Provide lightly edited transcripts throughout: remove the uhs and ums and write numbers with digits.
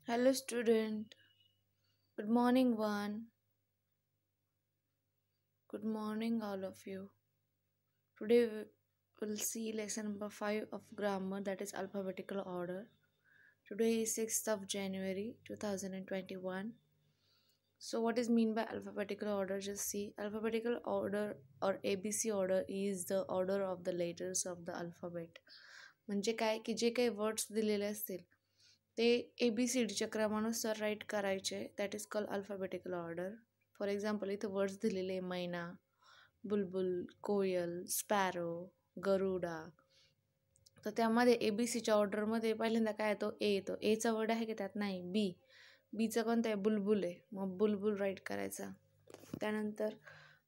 Hello, student. Good morning, one. Good morning, all of you. Today we will see lesson number 5 of grammar, that is alphabetical order. Today is 6th of January 2021. So, what is mean by alphabetical order? Just see, alphabetical order or ABC order is the order of the letters of the alphabet. म्हणजे काय की जे काही words दिलेले असतील ते ABCDच्या क्रमानुसार right करायचे. That is called alphabetical order. For example इथं वर्ड्स दिलेले मैना, बुलबुल, कोयल, स्पॅरो, गरुडा. तर त्यामध्ये ABCच्या ऑर्डरमध्ये पहिल्यांदा काय येतो? ए येतो. एचा वर्ड आहे की त्यात नाही. बीचं कोणतं आहे? बुलबुल आहे. मग बुलबुल राईट करायचा. त्यानंतर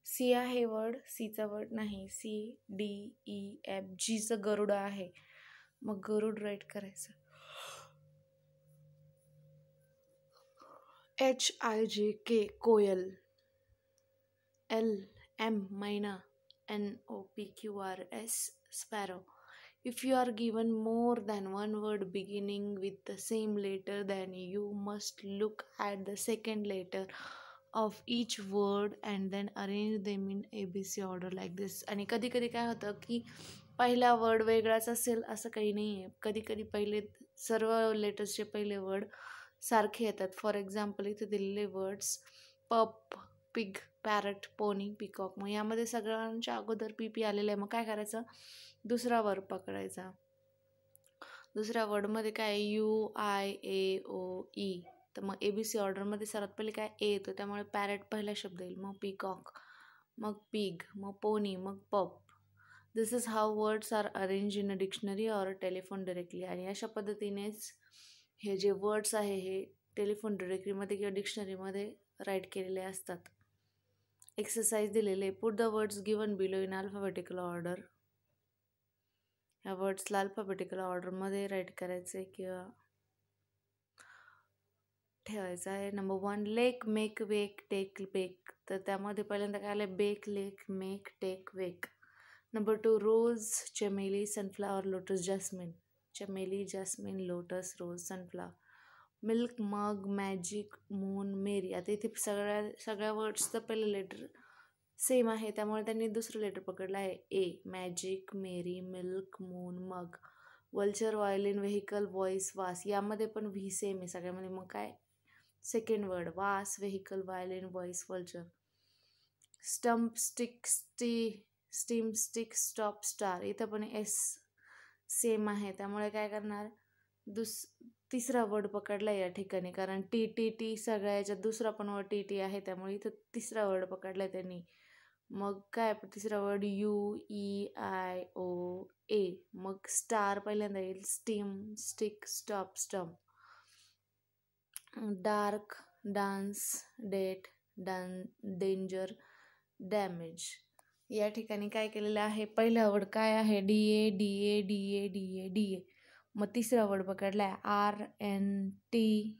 सी आहे वर्ड, सीचा वर्ड नाही. CDEF, जीचं गरुडा आहे. मग गरुड राईट करायचं. HIJK कोयल, LM मैना, NOPQRS sparrow. If you are given more than one word beginning with the same letter, then you must look at the second letter of each word and then arrange them in ABC order like this. आणि कधी कधी काय होतं की पहिला word वेगळाच असेल असं काही नाही आहे. कधी कधी पहिले सर्व लेटर्सचे पहिले वर्ड सारखे येतात. फॉर एक्झाम्पल इथे दिलेले वर्ड्स पप, पिग, पॅरट, पोनी, पिकॉक. मग यामध्ये सगळ्यांच्या अगोदर पी आलेलं आहे. मग काय करायचं? दुसरा वर्ड पकडायचा. दुसऱ्या वर्डमध्ये काय? UIAOE. तर मग ABC ऑर्डरमध्ये सर्वात पहिले काय? ए येतो. त्यामुळे पॅरट पहिला शब्द येईल. मग पिकॉक, मग पिग, मग पोनी, मग pup. This is how words are arrange in a dictionary or telephone directly. आणि अशा पद्धतीनेच हे जे वर्ड्स आहे हे टेलिफोन डायरेक्टरीमध्ये किंवा डिक्शनरीमध्ये राईट केलेले असतात. एक्सरसाइज दिलेले. Put the words given below in alphabetical order. ह्या वर्ड्सला अल्फाबेटिकल ऑर्डरमध्ये राईट करायचे किंवा ठेवायचं आहे. नंबर 1 लेक, मेक, वेक, टेक, बेक. तर त्यामध्ये पहिल्यांदा काय आलं? बेक, लेक, मेक, टेक, वेक. नंबर 2 रोज, चमेली, सनफ्लावर, लोटस, जॅस्मिन. चमेली, जॅस्मिन, लोटस, रोज, सनफ्लावर. मिल्क, मग, मॅजिक, मून, मेरी. आता इथे सगळ्या वर्ड्सचं पहिलं लेटर सेम आहे त्यामुळे त्यांनी दुसरं लेटर पकडलं आहे. ए, मॅजिक, मेरी, मिल्क, मून, मग. वल्चर, व्हायोलिन, व्हेकल, व्हॉइस, वास. यामध्ये पण व्ही सेम आहे सगळ्यामध्ये. मग काय? सेकंड वर्ड वास, vehicle, violin, voice, vulture. Stump, stick, steam, stick, stop, star. इथं पण एस सेम आहे त्यामुळे काय करणार? तिसरा वर्ड पकडला या ठिकाणी, कारण टी सगळ्या याच्यात दुसरा पण वर्ड टी आहे त्यामुळे इथं तिसरा वर्ड पकडला त्यांनी. मग काय? तिसरा वर्ड UEIOA. मग स्टार पहिल्यांदा येईल. Steam, stick, stop, stump. Dark, dance, date, danger, damage. या ठिकाणी काय केलेलं आहे? पहिला वर्ड काय आहे? DA. मग तिसरा वर्ड पकडला आहे RNTN.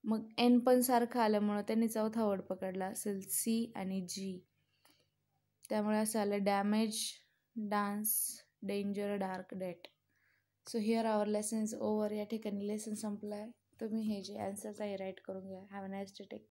मग एन पण सारखं आल्यामुळं त्यांनी चौथा वर्ड पकडला असेल C आणि G. त्यामुळे असं आलं damage, dance, danger, dark, date. So here our lesson is over. या ठिकाणी लेसन संपला आहे. तुम्ही हे जे ॲन्सर्स आहे राईट करून घ्या. Have a nice day. Take